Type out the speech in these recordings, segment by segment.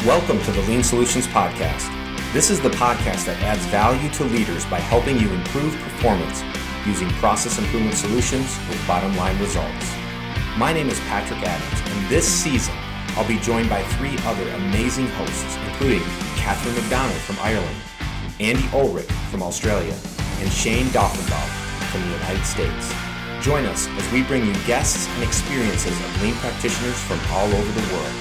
Welcome to the Lean Solutions Podcast. This is the podcast that adds value to leaders by helping you improve performance using process improvement solutions with bottom line results. My name is Patrick Adams, and this season I'll be joined by three other amazing hosts, including Catherine McDonald from Ireland, Andy Olrich from Australia, and Shane Doffenbaugh from the United States. Join us as we bring you guests and experiences of lean practitioners from all over the world.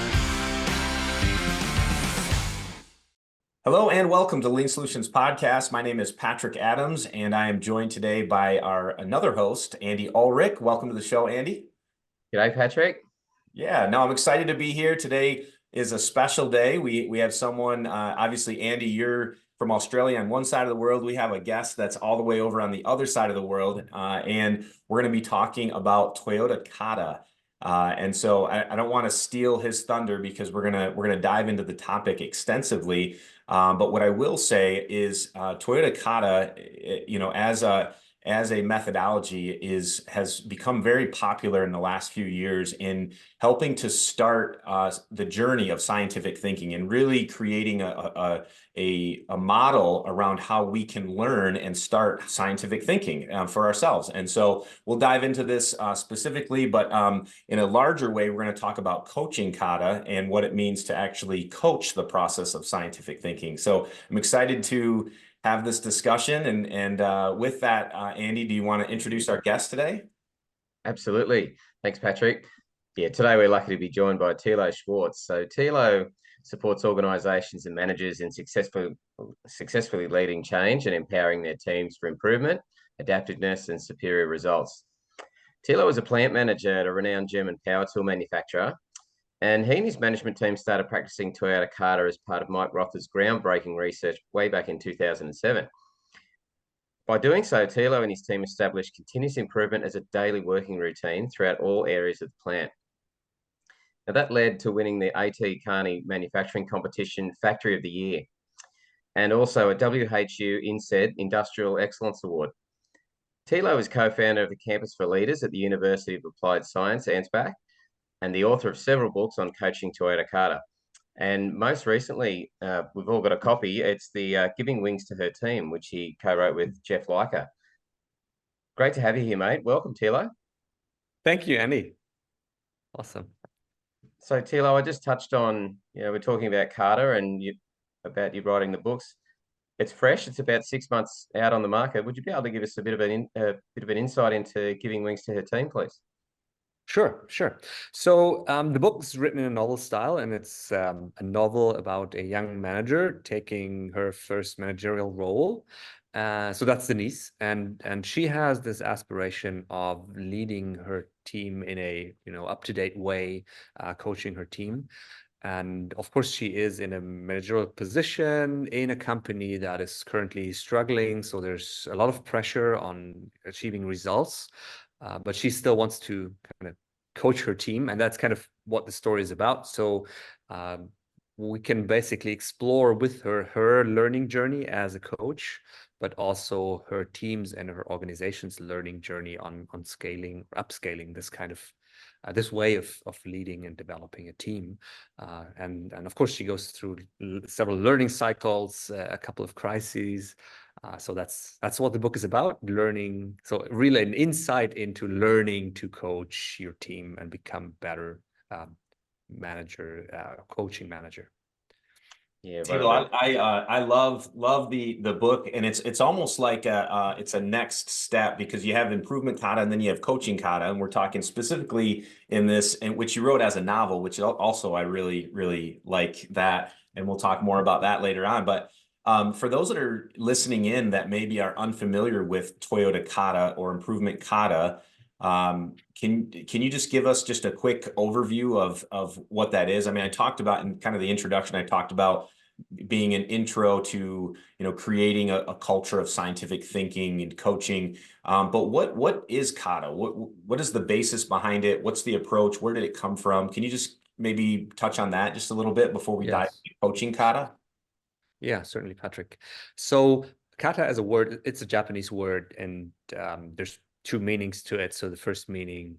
Hello and welcome to Lean Solutions Podcast. My name is Patrick Adams, and I am joined today by our another host, Andy Olrich. Welcome to the show, Andy. G'day, Patrick. Yeah, no, I'm excited to be here. Today is a special day. We have someone, obviously, Andy, you're from Australia on one side of the world. We have a guest that's all the way over on the other side of the world, and we're going to be talking about Toyota Kata. And so I don't want to steal his thunder because we're gonna dive into the topic extensively. But what I will say is Toyota Kata, as a methodology has become very popular in the last few years in helping to start the journey of scientific thinking and really creating a model around how we can learn and start scientific thinking for ourselves. And so we'll dive into this specifically, but in a larger way, we're going to talk about coaching Kata and what it means to actually coach the process of scientific thinking. So I'm excited to have this discussion. And with that, Andy, do you want to introduce our guest today? Absolutely. Thanks, Patrick. Yeah, today we're lucky to be joined by Tilo Schwarz. So Tilo supports organizations and managers in successfully leading change and empowering their teams for improvement, adaptiveness, and superior results. Tilo was a plant manager at a renowned German power tool manufacturer, and he and his management team started practicing Toyota Kata as part of Mike Rother's groundbreaking research way back in 2007. By doing so, Tilo and his team established continuous improvement as a daily working routine throughout all areas of the plant. Now, that led to winning the Kearny Manufacturing Competition Factory of the Year and also a WHU INSEAD Industrial Excellence Award. Tilo is co-founder of the Campus for Leaders at the University of Applied Science, Ansbach, and the author of several books on coaching Toyota Kata. And most recently, we've all got a copy. It's the Giving Wings to Her Team, which he co-wrote with Jeff Leica. Great to have you here, mate. Welcome, Tilo. Thank you, Andy. Awesome. So, Tilo, I just touched on, we're talking about Kata and about you writing the books. It's fresh. It's about 6 months out on the market. Would you be able to give us a bit of an insight into Giving Wings to Her Team, please? Sure. So the book is written in a novel style, and it's a novel about a young manager taking her first managerial role. So that's Denise, and she has this aspiration of leading her team in a up-to-date way, coaching her team. And of course, she is in a managerial position in a company that is currently struggling. So there's a lot of pressure on achieving results. But she still wants to kind of coach her team, and that's kind of what the story is about. So we can basically explore with her learning journey as a coach, but also her teams and her organization's learning journey on scaling, upscaling this kind of this way of leading and developing a team. And of course, she goes through several learning cycles, a couple of crises. So that's what the book is about, learning. So really an insight into learning to coach your team and become better coaching manager. Yeah, Tilo, I love the book, and it's almost like it's a next step because you have improvement kata and then you have coaching kata, and we're talking specifically in this, and which you wrote as a novel, which also I really like that, and we'll talk more about that later on. But for those that are listening in that maybe are unfamiliar with Toyota Kata or improvement kata, can you just give us just a quick overview of what that is? I mean, I talked about in kind of the introduction, I talked about being an intro to creating a culture of scientific thinking and coaching. But what is kata? What is the basis behind it? What's the approach? Where did it come from? Can you just maybe touch on that just a little bit before we dive into coaching kata? Yeah, certainly, Patrick. So kata as a word, it's a Japanese word, and there's two meanings to it. So the first meaning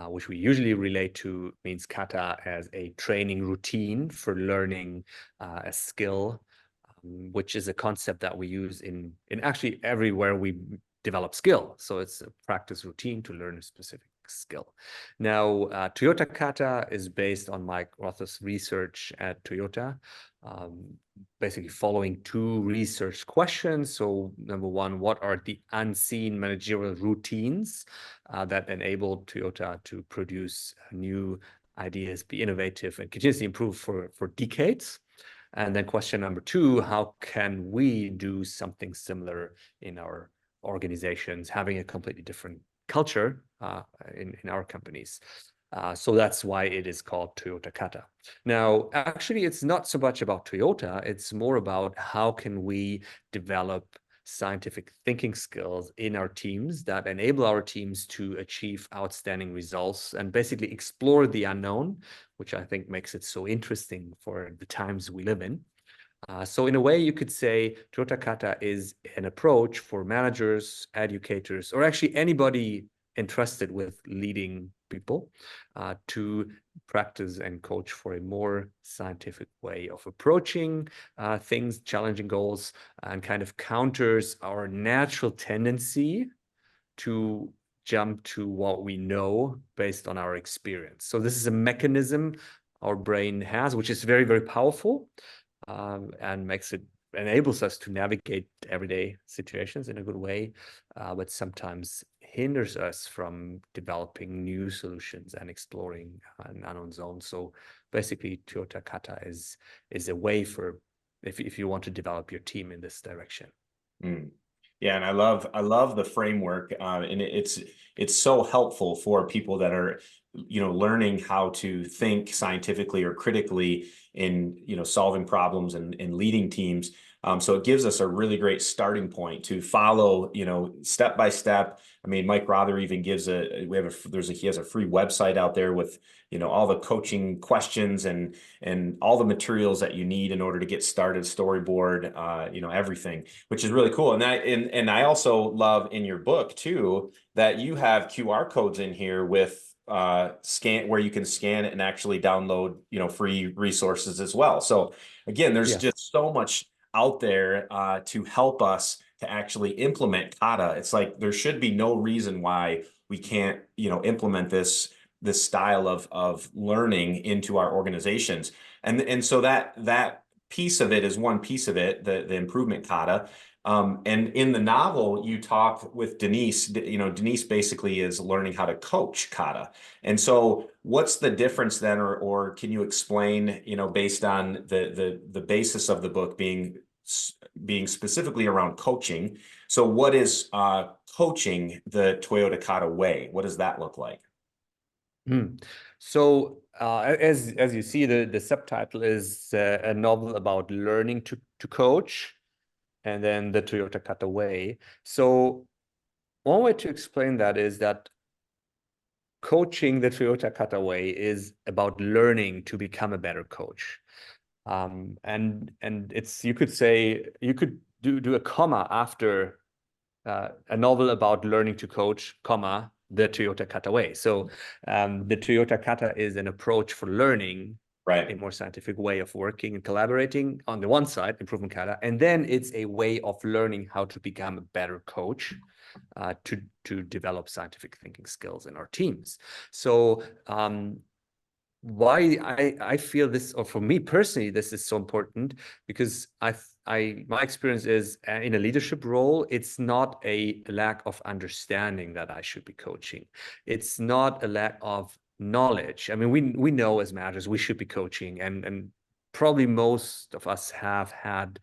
which we usually relate to means kata as a training routine for learning a skill, which is a concept that we use in actually everywhere we develop skill. So it's a practice routine to learn a specific skill. Now, Toyota Kata is based on Mike Rother's research at Toyota, basically following two research questions. So number one, what are the unseen managerial routines that enable Toyota to produce new ideas, be innovative, and continuously improve for decades? And then question number two, how can we do something similar in our organizations, having a completely different culture in our companies? So that's why it is called Toyota Kata. Now, actually, it's not so much about Toyota. It's more about how can we develop scientific thinking skills in our teams that enable our teams to achieve outstanding results and basically explore the unknown, which I think makes it so interesting for the times we live in. So in a way, you could say Toyota Kata is an approach for managers, educators, or actually anybody entrusted with leading people to practice and coach for a more scientific way of approaching things, challenging goals, and kind of counters our natural tendency to jump to what we know based on our experience. So this is a mechanism our brain has, which is very, very powerful, and enables us to navigate everyday situations in a good way, but sometimes hinders us from developing new solutions and exploring an unknown zone. So basically, Toyota Kata is a way for if you want to develop your team in this direction. Yeah, and I love the framework, and it's so helpful for people that are, learning how to think scientifically or critically in, solving problems and leading teams. So it gives us a really great starting point to follow, step by step. I mean, Mike Rother even gives he has a free website out there with, all the coaching questions and all the materials that you need in order to get started, storyboard, everything, which is really cool. And I also love in your book too, that you have QR codes in here with scan where you can scan it and actually download, free resources as well. So again, there's just so much out there to help us to actually implement kata. It's like there should be no reason why we can't, implement this style of learning into our organizations. And so that piece of it is one piece of it, the improvement kata. And in the novel, you talk with Denise. Denise basically is learning how to coach kata. And so what's the difference then, or can you explain, based on the basis of the book being specifically around coaching? So what is coaching the Toyota Kata way? What does that look like? So as you see, the subtitle is a novel about learning to coach, and then the Toyota Kata way. So one way to explain that is that coaching the Toyota Kata way is about learning to become a better coach. And it's, you could say, you could do a comma after a novel about learning to coach, comma, the Toyota Kata way. So the Toyota Kata is an approach for learning, right, a more scientific way of working and collaborating on the one side, improvement kata, and then it's a way of learning how to become a better coach to develop scientific thinking skills in our teams. So why I feel this, or for me personally, this is so important, because my experience is in a leadership role, it's not a lack of understanding that I should be coaching. It's not a lack of knowledge. I mean, we know as managers we should be coaching, and probably most of us have had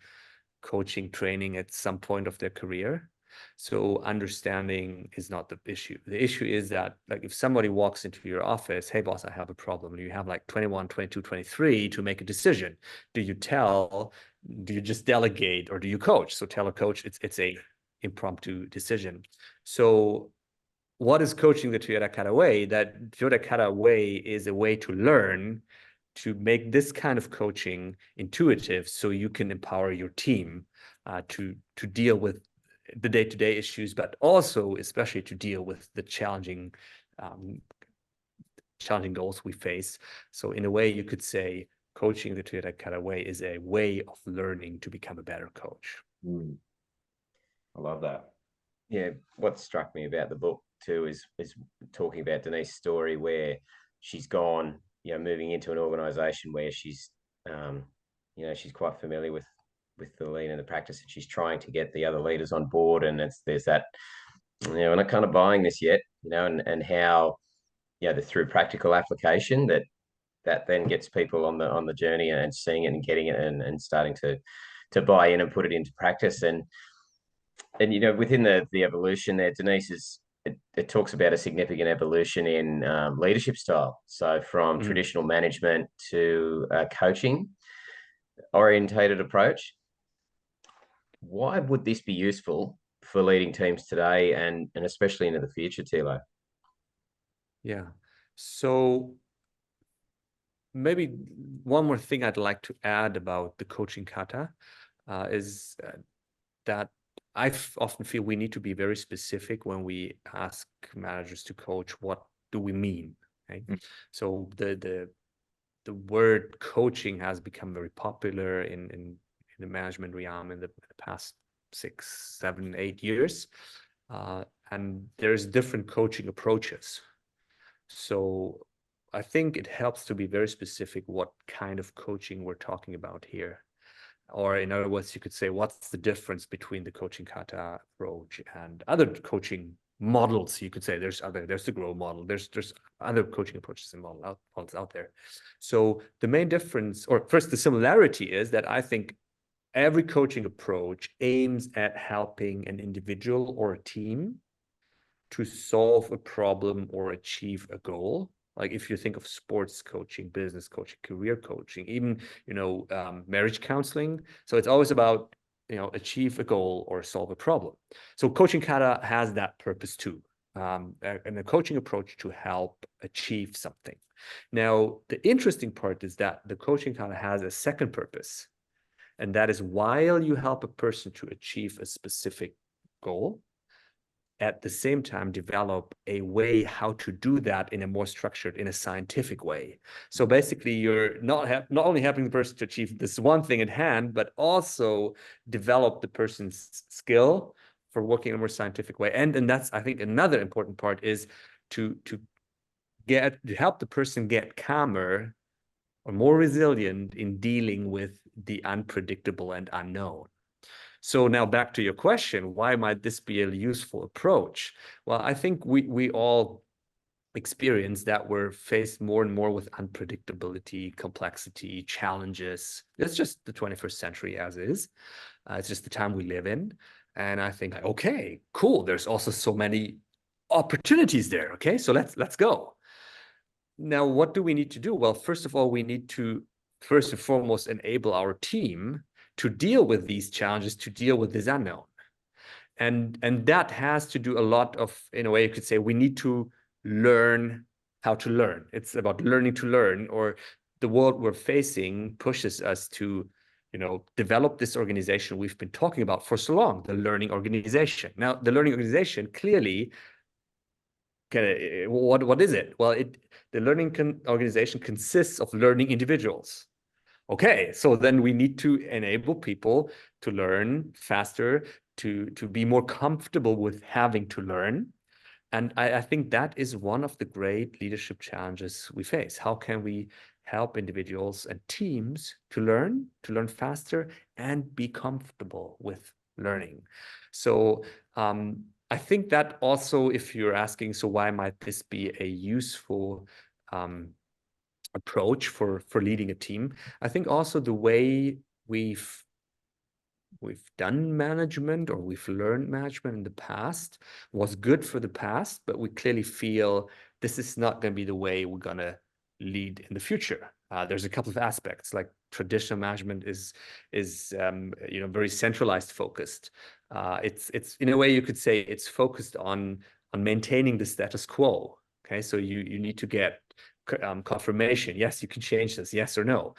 coaching training at some point of their career. So understanding is not the issue. The issue is that, like, if somebody walks into your office, hey boss, I have a problem, and you have like 21, 22, 23 to make a decision. Do you just delegate, or do you coach? So tell a coach it's a impromptu decision. So what is coaching the Toyota Kata way? That Toyota Kata way is a way to learn to make this kind of coaching intuitive, so you can empower your team to deal with the day-to-day issues, but also especially to deal with the challenging challenging goals we face. So in a way, you could say coaching the Toyota Kata way is a way of learning to become a better coach. I love that. Yeah, what struck me about the book too is talking about Denise's story where she's gone, moving into an organization where she's, she's quite familiar with the lead and the practice, and she's trying to get the other leaders on board. And there's that, we're not kind of buying this yet, and how, through practical application that then gets people on the journey and seeing it and getting it and starting to buy in and put it into practice. And within the evolution there, Denise it talks about a significant evolution in leadership style. So from traditional management to coaching orientated approach. Why would this be useful for leading teams today and especially into the future, Tilo? Yeah. So maybe one more thing I'd like to add about the coaching kata is that I often feel we need to be very specific when we ask managers to coach. What do we mean? Right? So the word coaching has become very popular in the management realm in the past 6, 7, 8 years, and there's different coaching approaches. So I think it helps to be very specific what kind of coaching we're talking about here. Or in other words, you could say, what's the difference between the coaching kata approach and other coaching models? You could say there's the grow model, there's other coaching approaches and models out there. So the main difference, or first the similarity, is that I think every coaching approach aims at helping an individual or a team to solve a problem or achieve a goal. Like if you think of sports coaching, business coaching, career coaching, even, marriage counseling. So it's always about, achieve a goal or solve a problem. So coaching kata has that purpose too. And a coaching approach to help achieve something. Now, the interesting part is that the coaching kata has a second purpose. And that is, while you help a person to achieve a specific goal, at the same time develop a way how to do that in a more structured, in a scientific way. So basically, you're not only helping the person to achieve this one thing at hand, but also develop the person's skill for working in a more scientific way. And that's, I think, another important part is to help the person get calmer or more resilient in dealing with the unpredictable and unknown. So now back to your question, why might this be a useful approach? Well, I think we all experience that we're faced more and more with unpredictability, complexity, challenges. It's just the 21st century as is. It's just the time we live in. And I think, okay, cool. There's also so many opportunities there. Okay, so let's go. Now, what do we need to do? Well, first of all, we need to first and foremost enable our team to deal with these challenges, to deal with this unknown. And that has to do a lot of, in a way, you could say, we need to learn how to learn. It's about learning to learn, or the world we're facing pushes us to, develop this organization we've been talking about for so long, the learning organization. Now, the learning organization clearly, what is it? Well, the learning organization consists of learning individuals. Okay, so then we need to enable people to learn faster, to be more comfortable with having to learn. And I think that is one of the great leadership challenges we face. How can we help individuals and teams to learn faster and be comfortable with learning? So I think that also, if you're asking, so why might this be a useful approach for leading a team? I think also the way we've done management, or we've learned management in the past, was good for the past, but we clearly feel this is not going to be the way we're going to lead in the future. There's a couple of aspects, like traditional management is very centralized focused. It's in a way you could say it's focused on maintaining the status quo. Okay, so you need to get confirmation. Yes, you can change this, yes or no.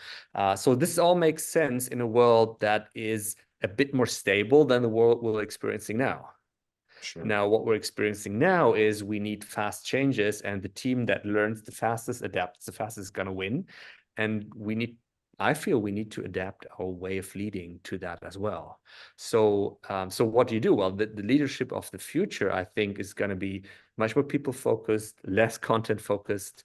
So this all makes sense in a world that is a bit more stable than the world we're experiencing now. Sure. Now, what we're experiencing now is we need fast changes, and the team that learns the fastest, adapts the fastest, is going to win. And I feel we need to adapt our way of leading to that as well. So, so what do you do? Well, the leadership of the future, I think, is going to be much more people focused, less content focused,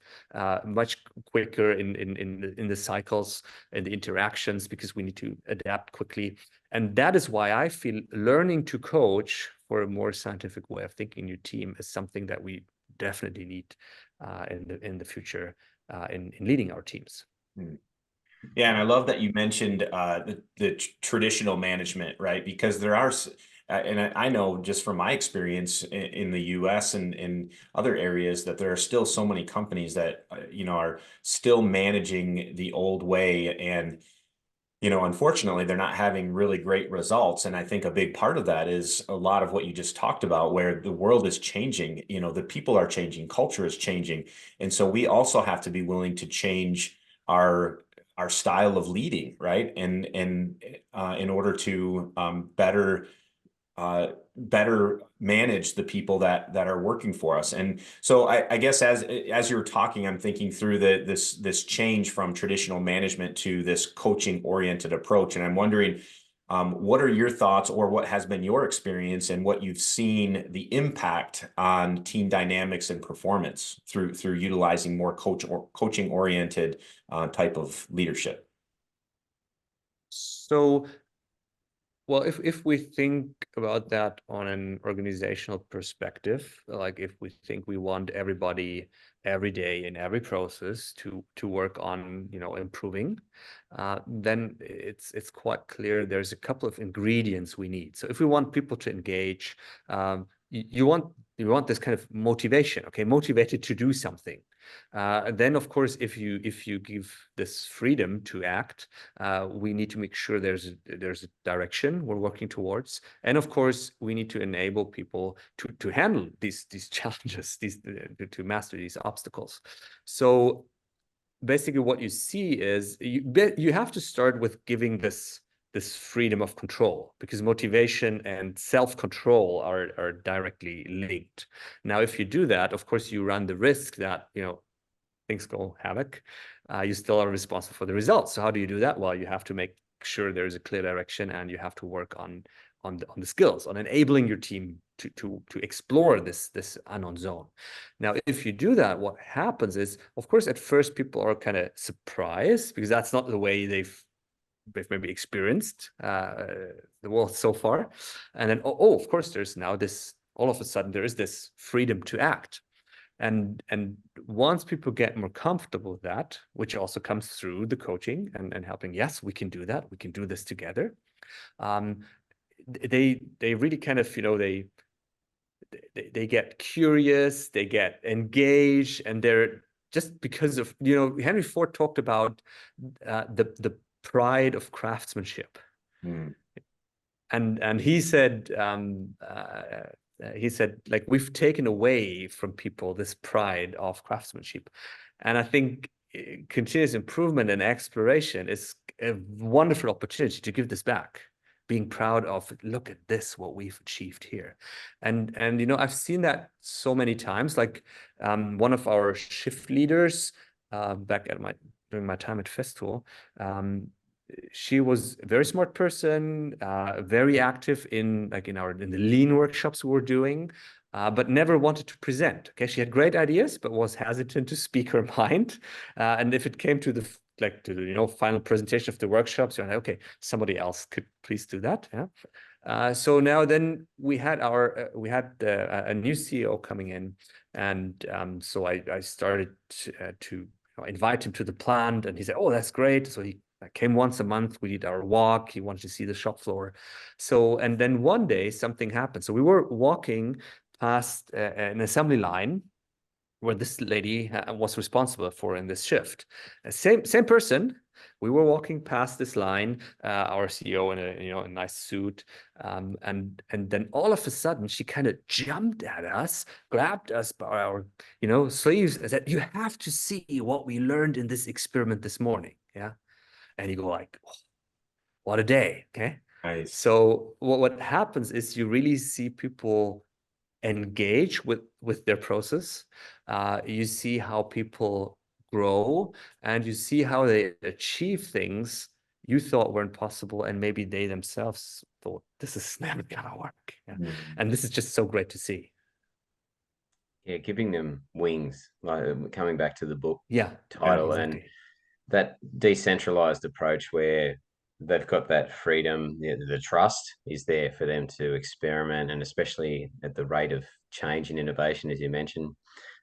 much quicker in the cycles and the interactions, because we need to adapt quickly. And that is why I feel learning to coach for a more scientific way of thinking in your team is something that we definitely need in the future in leading our teams. Yeah, and I love that you mentioned the traditional management, right? Because there are, and I know just from my experience in the U.S. and in other areas, that there are still so many companies that are still managing the old way, and unfortunately, they're not having really great results. And I think a big part of that is a lot of what you just talked about, where the world is changing, the people are changing, culture is changing. And so we also have to be willing to change our style of leading, right? And in order to better manage the people that are working for us. And so I guess as you were talking, I'm thinking through this change from traditional management to this coaching oriented approach. And I'm wondering, what are your thoughts, or what has been your experience and what you've seen the impact on team dynamics and performance through utilizing more coaching oriented type of leadership? So, well, if we think about that on an organizational perspective, like if we think we want everybody every day in every process to work on improving, then it's quite clear there's a couple of ingredients we need. So if we want people to engage, you want this kind of motivation, okay, motivated to do something. Then, of course, if you give this freedom to act, we need to make sure there's a direction we're working towards, and of course, we need to enable people to handle these challenges, to master these obstacles. So basically, what you see is you have to start with giving this freedom of control, because motivation and self-control are directly linked. Now, if you do that, of course, you run the risk that things go havoc. You still are responsible for the results. So how do you do that? Well, you have to make sure there's a clear direction, and you have to work on the skills, on enabling your team to explore this unknown zone. Now, if you do that, what happens is, of course, at first people are kind of surprised, because that's not the way they've maybe experienced the world so far. And then, of course, there's now all of a sudden there is this freedom to act. And once people get more comfortable with that, which also comes through the coaching and helping, yes, we can do that, we can do this together. They really kind of they get curious, they get engaged, and they're just because of Henry Ford talked about the pride of craftsmanship. And he said like, we've taken away from people this pride of craftsmanship. And I think continuous improvement and exploration is a wonderful opportunity to give this back, being proud of, look at this, what we've achieved here. And I've seen that so many times. Like one of our shift leaders back during my time at Festool, she was a very smart person, very active in the lean workshops we were doing, but never wanted to present. Okay, she had great ideas, but was hesitant to speak her mind. And if it came to the final presentation of the workshops, you're like, okay, somebody else could please do that. Yeah. So now then we had a new CEO coming in, and so I started to invite him to the plant, and he said, "Oh, that's great." So he came once a month. We did our walk. He wanted to see the shop floor. So, and then one day something happened. So we were walking past an assembly line where this lady was responsible for in this shift. Same person. We were walking past this line, our CEO in a nice suit, and then all of a sudden she kind of jumped at us, grabbed us by our sleeves, and said, "You have to see what we learned in this experiment this morning." Yeah. And you go like, oh, what a day. Okay. Nice. So what happens is you really see people engage with their process. You see how people grow, and you see how they achieve things you thought weren't possible, and maybe they themselves thought this is never gonna work. Yeah. And this is just so great to see. Yeah, giving them wings, like coming back to the book exactly. title, and that decentralized approach where they've got that freedom, the trust is there for them to experiment, and especially at the rate of change and innovation, as you mentioned,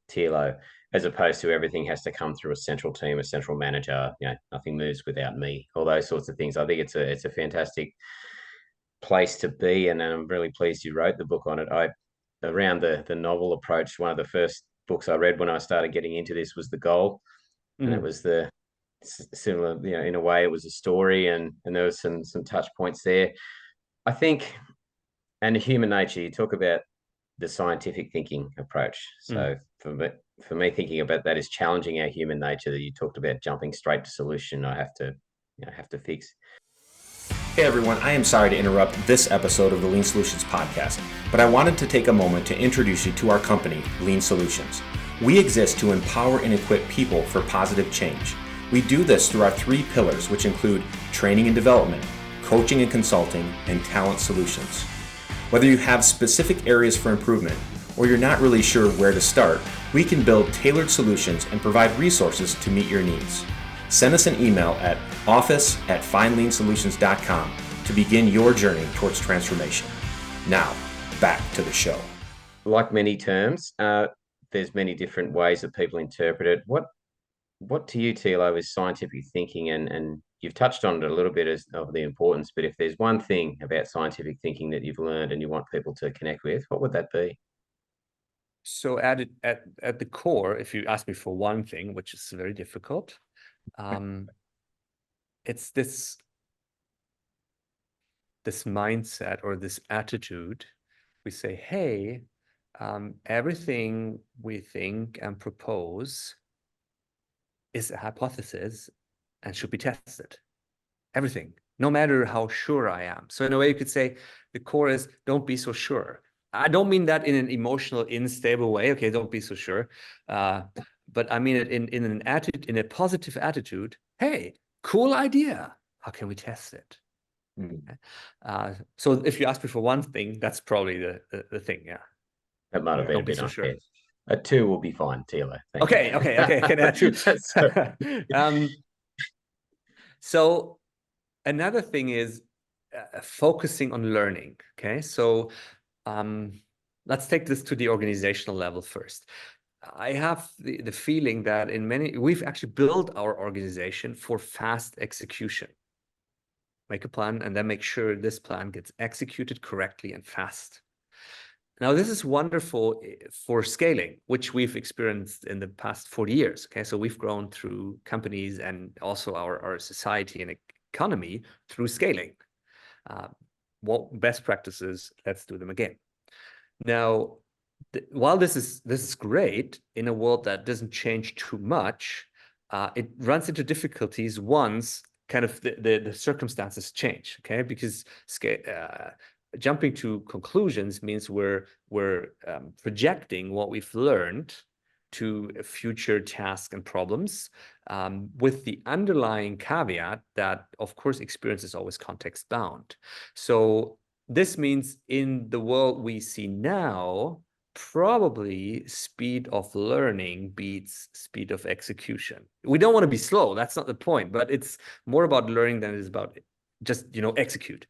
Tilo, as opposed to everything has to come through a central team, a central manager, nothing moves without me, all those sorts of things. I think it's a fantastic place to be, and I'm really pleased you wrote the book on it. Around the novel approach, one of the first books I read when I started getting into this was The Goal, and it was the similar, in a way it was a story, and there was some touch points there, I think. And human nature, you talk about the scientific thinking approach. So for me, thinking about that is challenging our human nature, that you talked about jumping straight to solution. I have to fix. Hey everyone, I am sorry to interrupt this episode of the Lean Solutions podcast, but I wanted to take a moment to introduce you to our company, Lean Solutions. We exist to empower and equip people for positive change. We do this through our 3 pillars, which include training and development, coaching and consulting, and talent solutions. Whether you have specific areas for improvement or you're not really sure where to start, we can build tailored solutions and provide resources to meet your needs. Send us an email at office@findleansolutions.com to begin your journey towards transformation. Now, back to the show. Like many terms, there's many different ways that people interpret it. What to you, Tilo, is scientific thinking? And you've touched on it a little bit of the importance, but if there's one thing about scientific thinking that you've learned and you want people to connect with, what would that be? So at the core, if you ask me for one thing, which is very difficult, it's this mindset or this attitude. We say, hey, everything we think and propose is a hypothesis and should be tested. Everything, no matter how sure I am. So in a way, you could say the core is don't be so sure. I don't mean that in an emotional, unstable way. Okay, don't be so sure. But I mean it in an attitude, in a positive attitude. Hey, cool idea. How can we test it? So if you ask me for one thing, that's probably the thing. Yeah. That might have been don't be so sure. A 2 will be fine, Tilo. Okay. Can I do? So another thing is focusing on learning. Okay, so let's take this to the organizational level first. I have the feeling that we've actually built our organization for fast execution. Make a plan and then make sure this plan gets executed correctly and fast. Now, this is wonderful for scaling, which we've experienced in the past 40 years. Okay, so we've grown through companies and also our society and economy through scaling. What best practices? Let's do them again. Now, while this is great in a world that doesn't change too much, it runs into difficulties once kind of the circumstances change. Okay, because jumping to conclusions means we're projecting what we've learned to future tasks and problems, with the underlying caveat that, of course, experience is always context bound. So this means in the world we see now, probably speed of learning beats speed of execution. We don't want to be slow. That's not the point, but it's more about learning than it is about just, execute.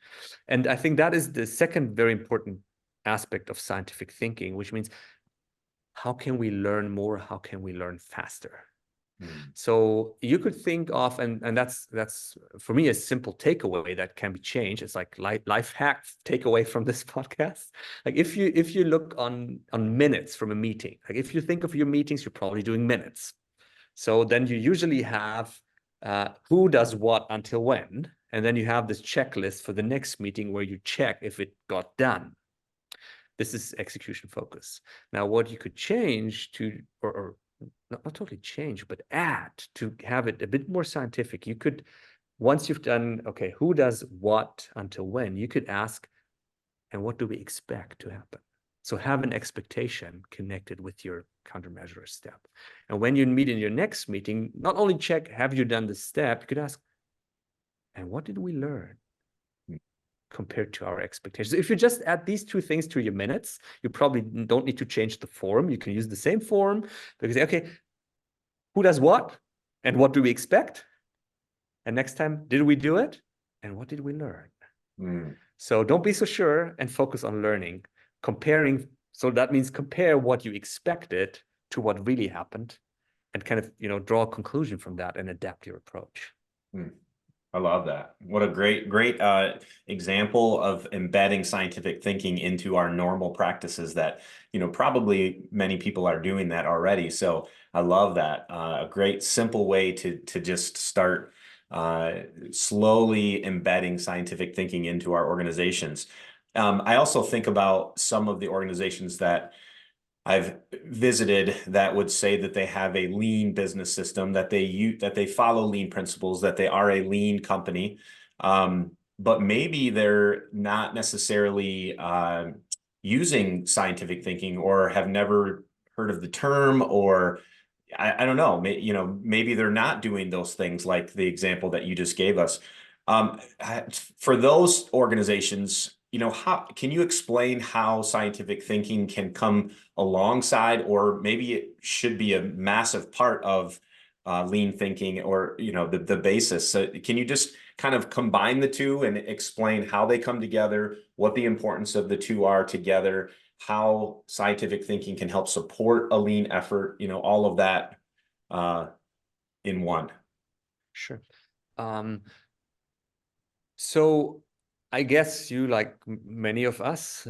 And I think that is the second very important aspect of scientific thinking, which means how can we learn more? How can we learn faster? So you could think of, and that's for me a simple takeaway that can be changed. It's like life hack takeaway from this podcast. Like if you look on minutes from a meeting, like if you think of your meetings, you're probably doing minutes. So then you usually have who does what until when, and then you have this checklist for the next meeting where you check if it got done. This is execution focus. Now, what you could change to, or not totally change, but add to have it a bit more scientific, you could, once you've done, okay, who does what until when, you could ask, and what do we expect to happen? So have an expectation connected with your countermeasure step. And when you meet in your next meeting, not only check, have you done this step, you could ask, and what did we learn compared to our expectations? If you just add these two things to your minutes, you probably don't need to change the form. You can use the same form because, okay, who does what? And what do we expect? And next time, did we do it? And what did we learn? So don't be so sure and focus on learning, comparing. So that means compare what you expected to what really happened and kind of, draw a conclusion from that and adapt your approach. I love that. What a great example of embedding scientific thinking into our normal practices that, probably many people are doing that already. So I love that. A great simple way to just start slowly embedding scientific thinking into our organizations. I also think about some of the organizations that I've visited that would say that they have a lean business system, that they follow lean principles, that they are a lean company, but maybe they're not necessarily using scientific thinking or have never heard of the term, or I don't know, maybe they're not doing those things like the example that you just gave us. For those organizations, how can you explain how scientific thinking can come alongside, or maybe it should be a massive part of lean thinking, or the basis? So can you just kind of combine the two and explain how they come together, what the importance of the two are together, how scientific thinking can help support a lean effort, all of that in one? Sure. So I guess you, like many of us,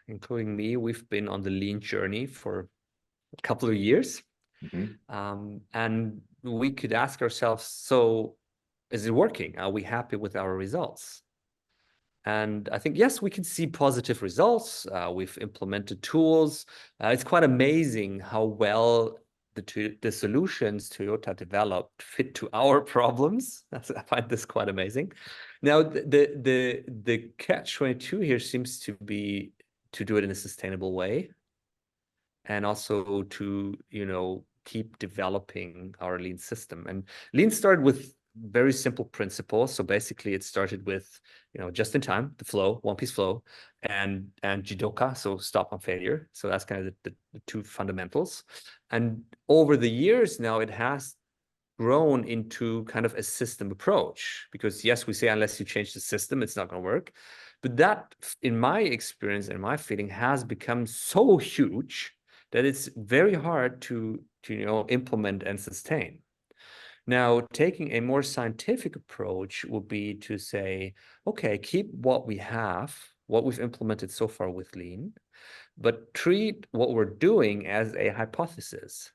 including me, we've been on the lean journey for a couple of years. And we could ask ourselves, so is it working? Are we happy with our results? And I think, yes, we can see positive results. We've implemented tools. It's quite amazing how well the solutions Toyota developed fit to our problems. I find this quite amazing. Now, the catch-22 here seems to be to do it in a sustainable way, and also to keep developing our lean system. And lean started with very simple principles. So basically it started with, just in time, the flow, one-piece flow, and jidoka, so stop on failure. So that's kind of the two fundamentals. And over the years now, it has grown into kind of a system approach, because yes, we say, unless you change the system, it's not going to work. But that, in my experience and my feeling, has become so huge that it's very hard to implement and sustain. Now, taking a more scientific approach would be to say, okay, keep what we have, what we've implemented so far with lean, but treat what we're doing as a hypothesis.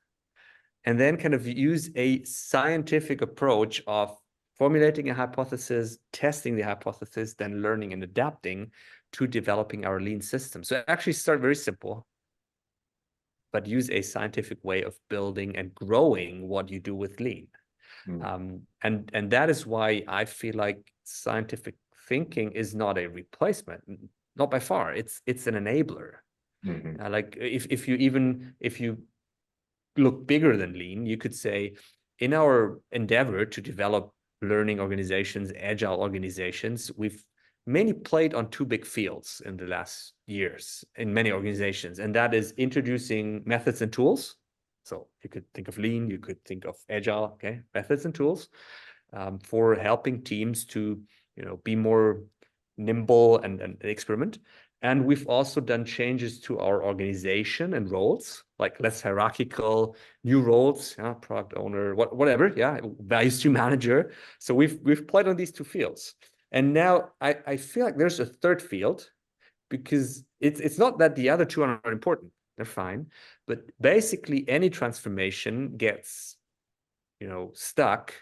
And then kind of use a scientific approach of formulating a hypothesis, testing the hypothesis, then learning and adapting to developing our lean system. So actually start very simple, but use a scientific way of building and growing what you do with lean. And that is why I feel like scientific thinking is not a replacement, not by far. It's an enabler. Like if you look bigger than lean, you could say, in our endeavor to develop learning organizations, agile organizations, we've mainly played on two big fields in the last years in many organizations, and that is introducing methods and tools. So you could think of lean, you could think of agile, okay, methods and tools for helping teams to be more nimble and experiment. And we've also done changes to our organization and roles, like less hierarchical, new roles, product owner, whatever, value stream manager. So we've played on these two fields. And now I feel like there's a third field, because it's not that the other two are not important. They're fine. But basically any transformation gets, stuck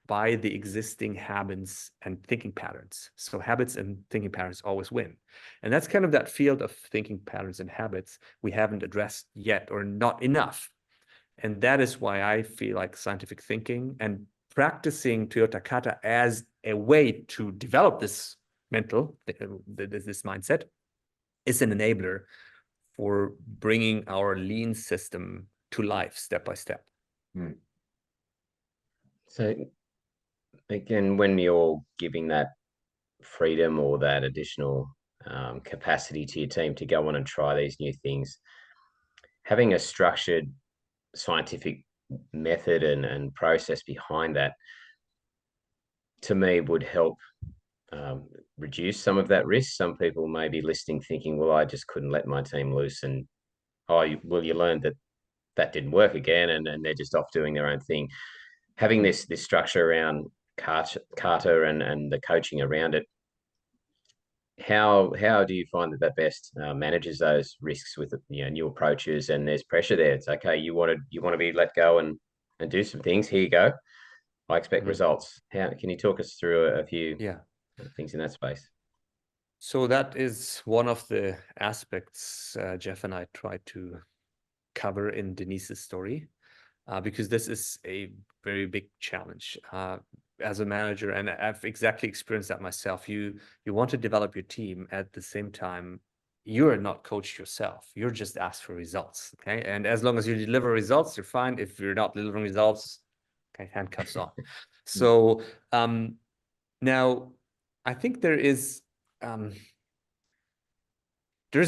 by the existing habits and thinking patterns. So habits and thinking patterns always win. And that's kind of that field of thinking patterns and habits we haven't addressed yet, or not enough. And that is why I feel like scientific thinking and practicing Toyota Kata as a way to develop this this mindset is an enabler for bringing our lean system to life step by step. So again, when you're giving that freedom or that additional capacity to your team to go on and try these new things, having a structured scientific method and process behind that, to me, would help reduce some of that risk. Some people may be listening thinking, well, I just couldn't let my team loose, and well, you learned that didn't work again, and they're just off doing their own thing. Having this structure around Kata and the coaching around it, how do you find that best manages those risks with new approaches? And there's pressure there. It's okay, you want to be let go and do some things. Here you go. I expect results. How can you talk us through a few things in that space? So that is one of the aspects Jeff and I tried to cover in Denise's story, because this is a very big challenge as a manager, and I've exactly experienced that myself. You want to develop your team, at the same time you are not coached yourself. You're just asked for results, okay? And as long as you deliver results, you're fine. If you're not delivering results, okay, handcuffs on. So now I think there's a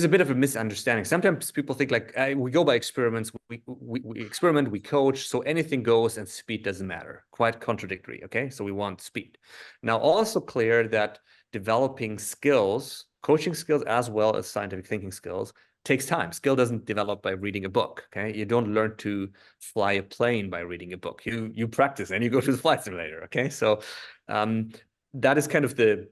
bit of a misunderstanding. Sometimes people think like, we go by experiments, we experiment, we coach, so anything goes and speed doesn't matter. Quite contradictory, okay? So we want speed. Now, also clear that developing skills, coaching skills as well as scientific thinking skills, takes time. Skill doesn't develop by reading a book, okay? You don't learn to fly a plane by reading a book. You practice and you go to the flight simulator, okay? So that is kind of the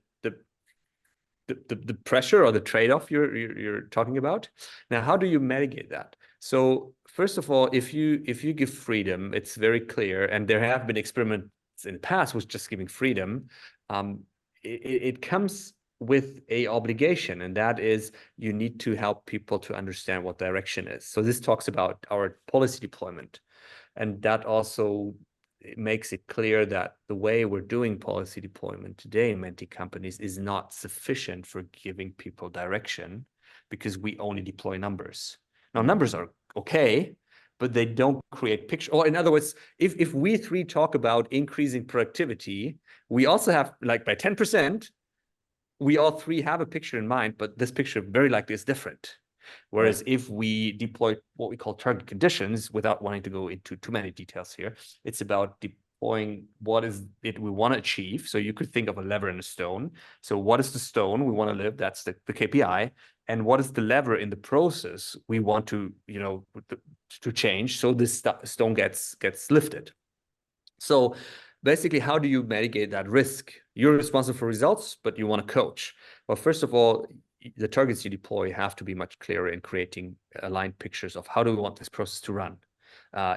pressure or the trade-off you're talking about. Now, how do you mitigate that? So first of all, if you give freedom, it's very clear, and there have been experiments in the past with just giving freedom. It comes with a obligation, and that is you need to help people to understand what direction is. So this talks about our policy deployment, and that also it makes it clear that the way we're doing policy deployment today in many companies is not sufficient for giving people direction, because we only deploy numbers. Now, numbers are okay, but they don't create picture. Or in other words, if we three talk about increasing productivity, we also have, like, by 10%, we all three have a picture in mind, but this picture very likely is different. Whereas if we deploy what we call target conditions, without wanting to go into too many details here, it's about deploying what is it we want to achieve. So you could think of a lever and a stone. So what is the stone we want to live? That's the KPI. And what is the lever in the process we want to, to change, so this stone gets lifted. So basically, how do you mitigate that risk? You're responsible for results, but you want to coach. Well, first of all, the targets you deploy have to be much clearer in creating aligned pictures of how do we want this process to run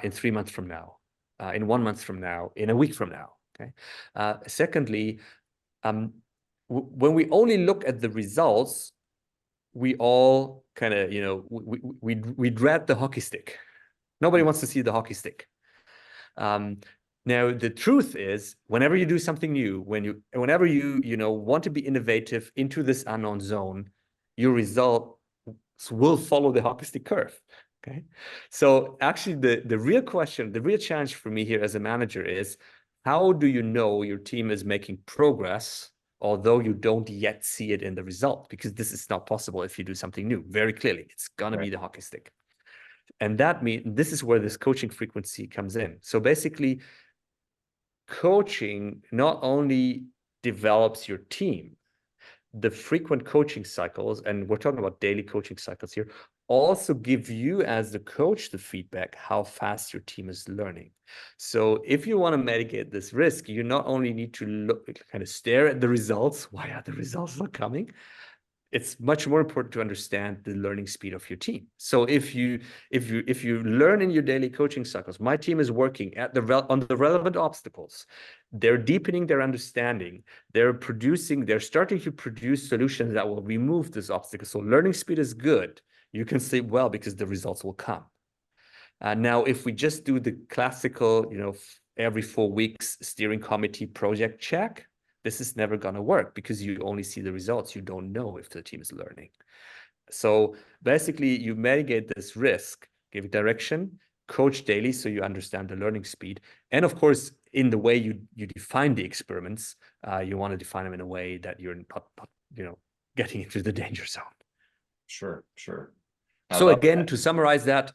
in 3 months from now, in 1 month from now, in a week from now. Okay. Secondly, when we only look at the results, we all kind of, we dread the hockey stick. Nobody wants to see the hockey stick. Now, the truth is, whenever you do something new, whenever you want to be innovative into this unknown zone, your results will follow the hockey stick curve. Okay, so actually, the real question, the real challenge for me here as a manager is, how do you know your team is making progress, although you don't yet see it in the result? Because this is not possible if you do something new. Very clearly, it's gonna be the hockey stick, and that means this is where this coaching frequency comes in. So basically, coaching not only develops your team, the frequent coaching cycles, and we're talking about daily coaching cycles here, also give you as the coach the feedback how fast your team is learning. So if you want to mitigate this risk, you not only need to look, kind of stare at the results. Why are the results not coming? It's much more important to understand the learning speed of your team. So if you learn in your daily coaching cycles, my team is working at on the relevant obstacles, they're deepening their understanding, they're starting to produce solutions that will remove this obstacle. So learning speed is good. You can sleep well because the results will come. Now, if we just do the classical, every 4 weeks steering committee project check, this is never going to work, because you only see the results. You don't know if the team is learning. So basically, you mitigate this risk, give direction, coach daily so you understand the learning speed. And of course, in the way you define the experiments, you want to define them in a way that you're not getting into the danger zone. Sure. So again, to summarize that,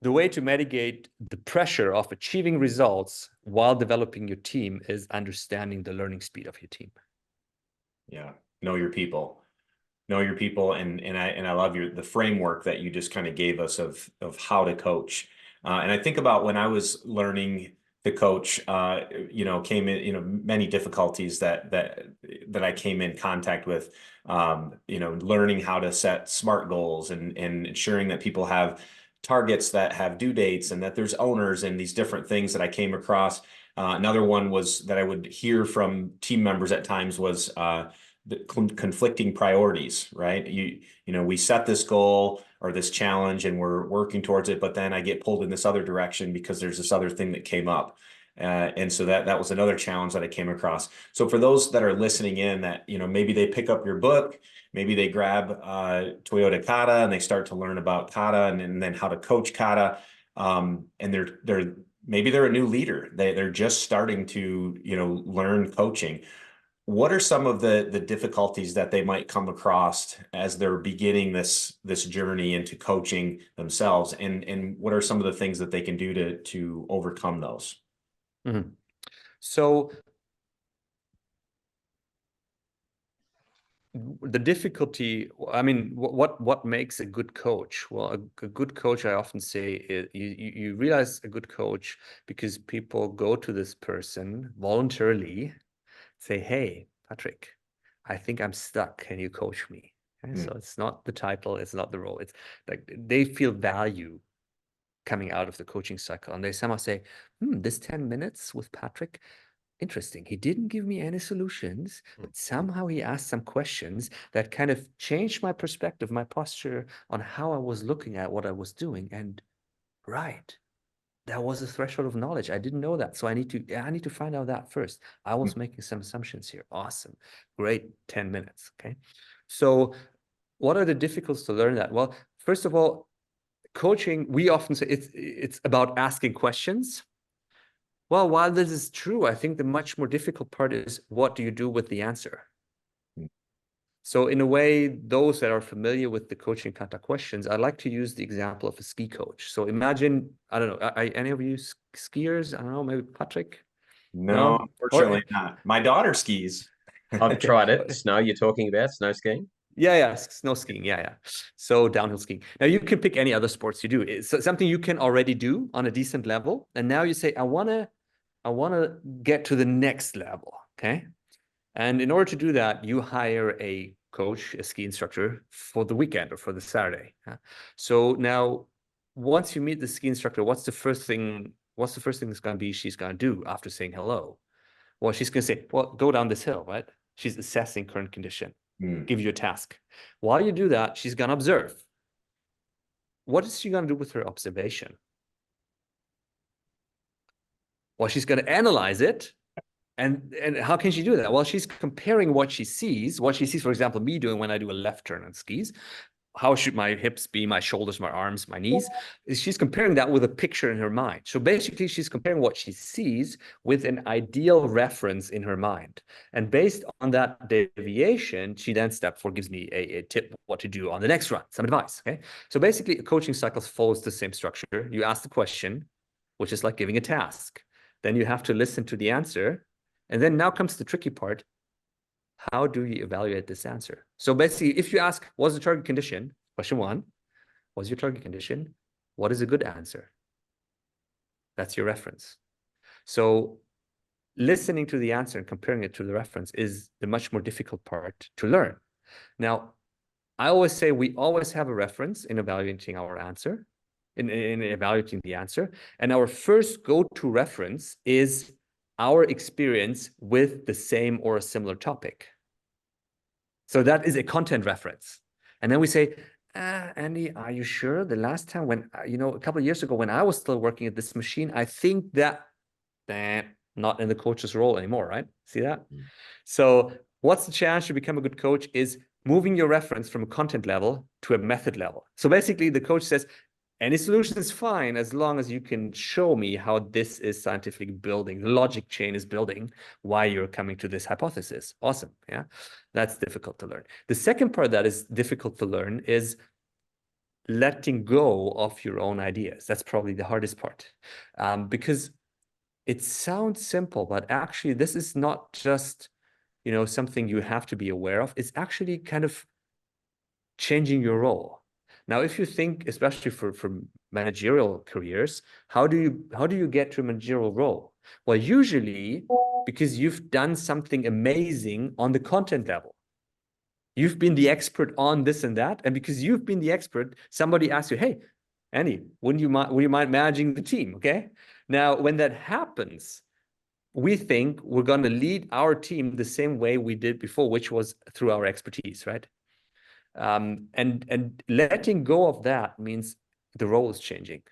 the way to mitigate the pressure of achieving results while developing your team is understanding the learning speed of your team. Yeah. Know your people. And I love the framework that you just kind of gave us of how to coach. And I think about when I was learning to coach, came in, many difficulties that I came in contact with, learning how to set SMART goals and ensuring that people have targets that have due dates and that there's owners and these different things that I came across. Another one was that I would hear from team members at times was the conflicting priorities, right? We set this goal or this challenge and we're working towards it, but then I get pulled in this other direction because there's this other thing that came up. And so that was another challenge that I came across. So for those that are listening in that, maybe they pick up your book, maybe they grab Toyota Kata and they start to learn about Kata and then how to coach Kata. And maybe they're a new leader. They're just starting to, learn coaching. What are some of the difficulties that they might come across as they're beginning this journey into coaching themselves? And what are some of the things that they can do to overcome those? Mm-hmm. So the difficulty, I mean, what makes a good coach? Well, a good coach, I often say, is you realize a good coach because people go to this person voluntarily, say, hey, Patrick, I think I'm stuck. Can you coach me? Okay? So it's not the title, it's not the role. It's like they feel value coming out of the coaching cycle. And they somehow say, this 10 minutes with Patrick, interesting. He didn't give me any solutions, but somehow he asked some questions that kind of changed my perspective, my posture on how I was looking at what I was doing. And right, that was a threshold of knowledge. I didn't know that. So I need to find out that first. I was making some assumptions here. Awesome. Great 10 minutes. Okay. So what are the difficulties to learn that? Well, first of all, coaching, we often say it's about asking questions. Well, while this is true, I think the much more difficult part is what do you do with the answer? So in a way, those that are familiar with the coaching kata questions, I like to use the example of a ski coach. So imagine, I don't know, any of you skiers? I don't know, maybe Patrick? No, unfortunately not. My daughter skis. I've tried it. Snow, you're talking about snow skiing? Yeah, snow skiing. Yeah. So downhill skiing. Now you can pick any other sports you do. It's something you can already do on a decent level. And now you say, I wanna get to the next level. Okay. And in order to do that, you hire a coach, a ski instructor for the weekend or for the Saturday. So now, once you meet the ski instructor, what's the first thing that's going to be she's going to do after saying hello? Well, she's going to say, well, go down this hill, right? She's assessing current condition, give you a task. While you do that, she's going to observe. What is she going to do with her observation? Well, she's going to analyze it. And how can she do that? Well, she's comparing what she sees, for example, me doing when I do a left turn on skis. How should my hips be, my shoulders, my arms, my knees? She's comparing that with a picture in her mind. So basically, she's comparing what she sees with an ideal reference in her mind. And based on that deviation, she then step 4 gives me a tip what to do on the next run, some advice. Okay. So basically, a coaching cycle follows the same structure. You ask the question, which is like giving a task. Then you have to listen to the answer. And then now comes the tricky part. How do you evaluate this answer? So basically, if you ask, what's the target condition? Question 1, what's your target condition? What is a good answer? That's your reference. So listening to the answer and comparing it to the reference is the much more difficult part to learn. Now, I always say we always have a reference in evaluating our answer, in evaluating the answer. And our first go-to reference is our experience with the same or a similar topic. So that is a content reference. And then we say, Andy, are you sure? The last time when, a couple of years ago when I was still working at this machine, I think that, not in the coach's role anymore, right? See that? So what's the challenge to become a good coach is moving your reference from a content level to a method level. So basically the coach says, any solution is fine as long as you can show me how this is scientifically building, the logic chain is building, why you're coming to this hypothesis. Awesome, yeah? That's difficult to learn. The second part that is difficult to learn is letting go of your own ideas. That's probably the hardest part, because it sounds simple, but actually this is not just, you know, something you have to be aware of. It's actually kind of changing your role. Now, if you think, especially for managerial careers, how do you get to a managerial role? Well, usually because you've done something amazing on the content level. You've been the expert on this and that, and because you've been the expert, somebody asks you, "Hey, Andy, would you mind managing the team?" Okay. Now, when that happens, we think we're going to lead our team the same way we did before, which was through our expertise, right? And letting go of that means the role is changing.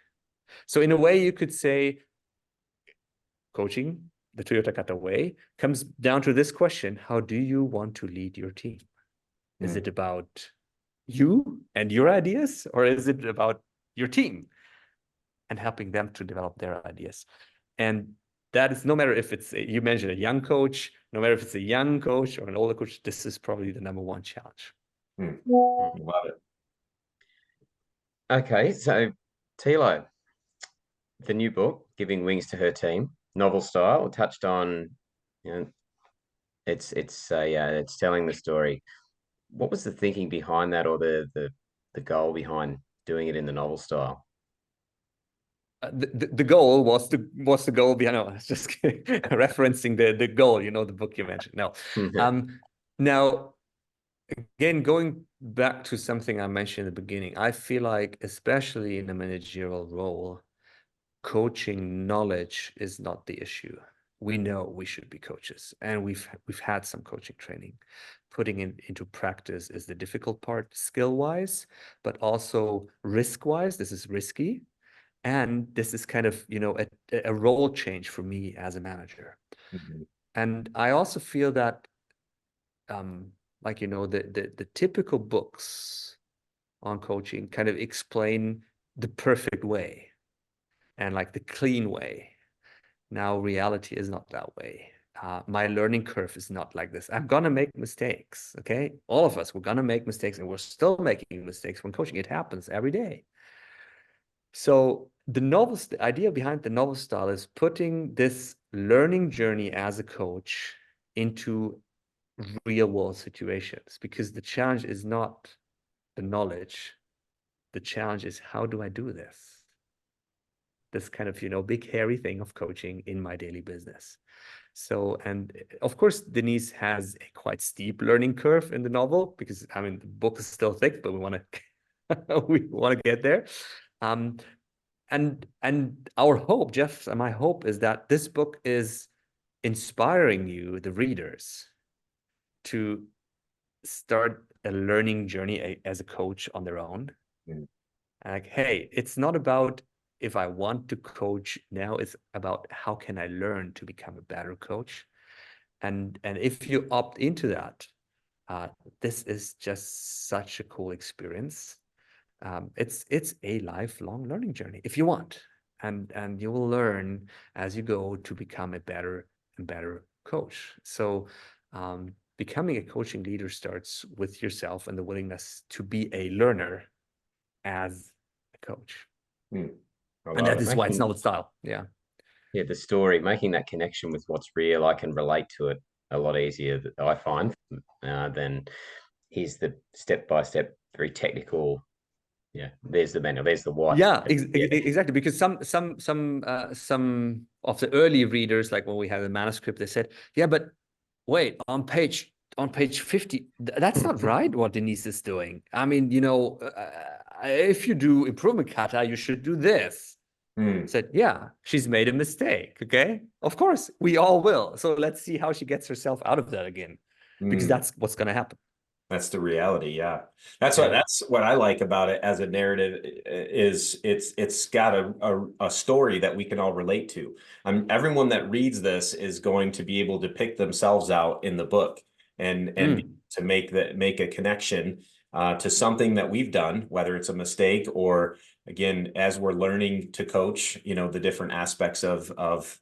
So in a way, you could say coaching, the Toyota Kata way, comes down to this question: how do you want to lead your team? Is it about you and your ideas, or is it about your team and helping them to develop their ideas? And that is, no matter if it's, you mentioned a young coach, no matter if it's a young coach or an older coach, this is probably the #1 challenge. Love it. Okay, so Tilo, the new book, Giving Wings to Her Team, novel style, touched on, you know, it's telling the story. What was the thinking behind that, or the goal behind doing it in the novel style? The goal was the goal behind. No, it's just referencing the goal. You know, the book you mentioned. No, now again, going back to something I mentioned in the beginning, I feel like, especially in a managerial role, coaching knowledge is not the issue. We know we should be coaches, and we've had some coaching training. Putting it into practice is the difficult part, skill-wise, but also risk-wise. This is risky. And this is kind of, you know, a role change for me as a manager. And I also feel that, like, you know, the typical books on coaching kind of explain the perfect way and like the clean way. Now, reality is not that way. My learning curve is not like this. I'm going to make mistakes, okay? All of us, we're going to make mistakes, and we're still making mistakes when coaching. It happens every day. So the idea behind the novel style is putting this learning journey as a coach into real world situations, because the challenge is not the knowledge. The challenge is, how do I do this? This kind of, you know, big hairy thing of coaching in my daily business. So, and of course, Denise has a quite steep learning curve in the novel, because I mean, the book is still thick, but we want to get there. And our hope, Jeff, and my hope, is that this book is inspiring you, the readers, to start a learning journey as a coach on their own. Like, hey, it's not about if I want to coach now, it's about how can I learn to become a better coach. And if you opt into that, this is just such a cool experience. It's a lifelong learning journey if you want, and you will learn as you go to become a better and better coach. So becoming a coaching leader starts with yourself and the willingness to be a learner as a coach. And that is why it's novel style. Yeah, the story, making that connection with what's real, I can relate to it a lot easier, I find, than here's the step-by-step, very technical. Yeah, there's the manual, there's the what. Yeah, exactly. Because some of the early readers, like when we had the manuscript, they said, "Yeah, but wait, on page 50, that's not right. What Denise is doing. I mean, you know, if you do improvement kata, you should do this." Said, "Yeah, she's made a mistake. Okay, of course we all will. So let's see how she gets herself out of that again, because that's what's going to happen." That's the reality. Yeah. That's what I like about it as a narrative, is it's got a story that we can all relate to. Everyone that reads this is going to be able to pick themselves out in the book and be to make a connection to something that we've done, whether it's a mistake or, again, as we're learning to coach, the different aspects of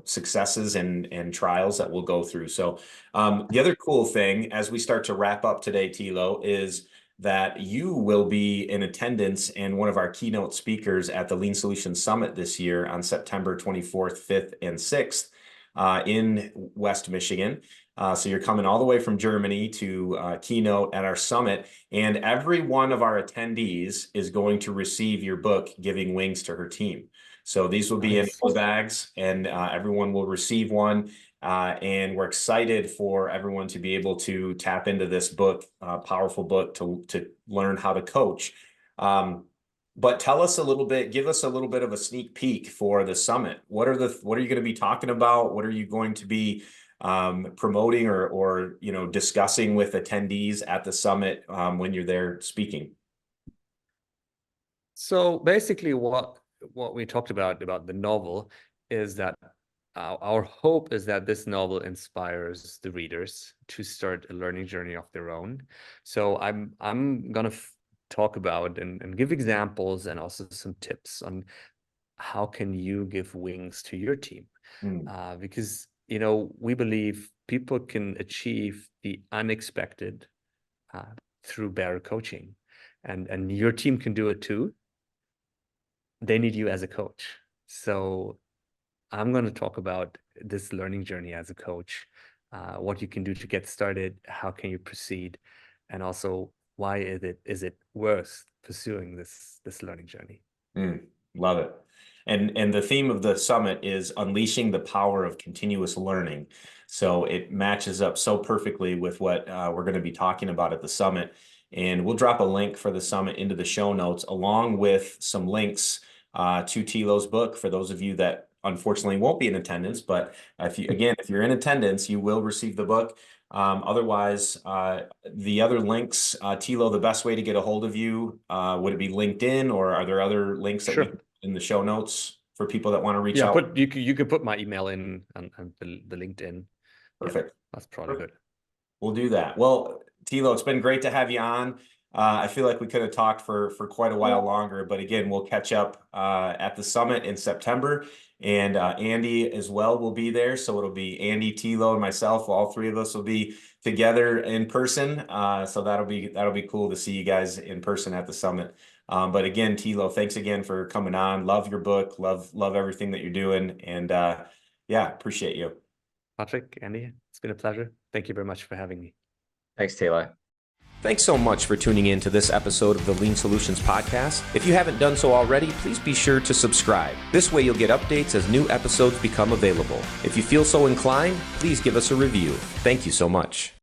successes and trials that we'll go through. So the other cool thing as we start to wrap up today, Tilo, is that you will be in attendance and one of our keynote speakers at the Lean Solutions Summit this year on September 24th, 5th, and 6th in West Michigan. So you're coming all the way from Germany to keynote at our summit, and every one of our attendees is going to receive your book, Giving Wings to Her Team. So these will be in bags, and everyone will receive one. And we're excited for everyone to be able to tap into this book, powerful book to learn how to coach. But tell us a little bit, give us a little bit of a sneak peek for the summit. What are you going to be talking about? What are you going to be promoting or discussing with attendees at the summit when you're there speaking? So basically what we talked about the novel is that our hope is that this novel inspires the readers to start a learning journey of their own. So I'm gonna talk about and give examples and also some tips on how can you give wings to your team, because we believe people can achieve the unexpected through better coaching, and your team can do it too. They need you as a coach. So I'm going to talk about this learning journey as a coach, what you can do to get started, how can you proceed, and also why is it worth pursuing this learning journey. Love it. And the theme of the summit is unleashing the power of continuous learning. So it matches up so perfectly with what we're going to be talking about at the summit. And we'll drop a link for the summit into the show notes, along with some links to Tilo's book for those of you that unfortunately won't be in attendance. But if you're in attendance, you will receive the book. Otherwise, the other links, Tilo, the best way to get a hold of you, would it be LinkedIn, or are there other links that we can put in the show notes for people that want to reach out? You could put my email in and the LinkedIn. Perfect. Yeah, that's probably good. We'll do that. Well, Tilo, it's been great to have you on. I feel like we could have talked for quite a while longer, but again, we'll catch up at the summit in September, and Andy as well will be there. So it'll be Andy, Tilo, and myself. All three of us will be together in person. So that'll be cool to see you guys in person at the summit. But again, Tilo, thanks again for coming on. Love your book. Love everything that you're doing, and appreciate you. Patrick, Andy, it's been a pleasure. Thank you very much for having me. Thanks, Tilo. Thanks so much for tuning in to this episode of the Lean Solutions Podcast. If you haven't done so already, please be sure to subscribe. This way you'll get updates as new episodes become available. If you feel so inclined, please give us a review. Thank you so much.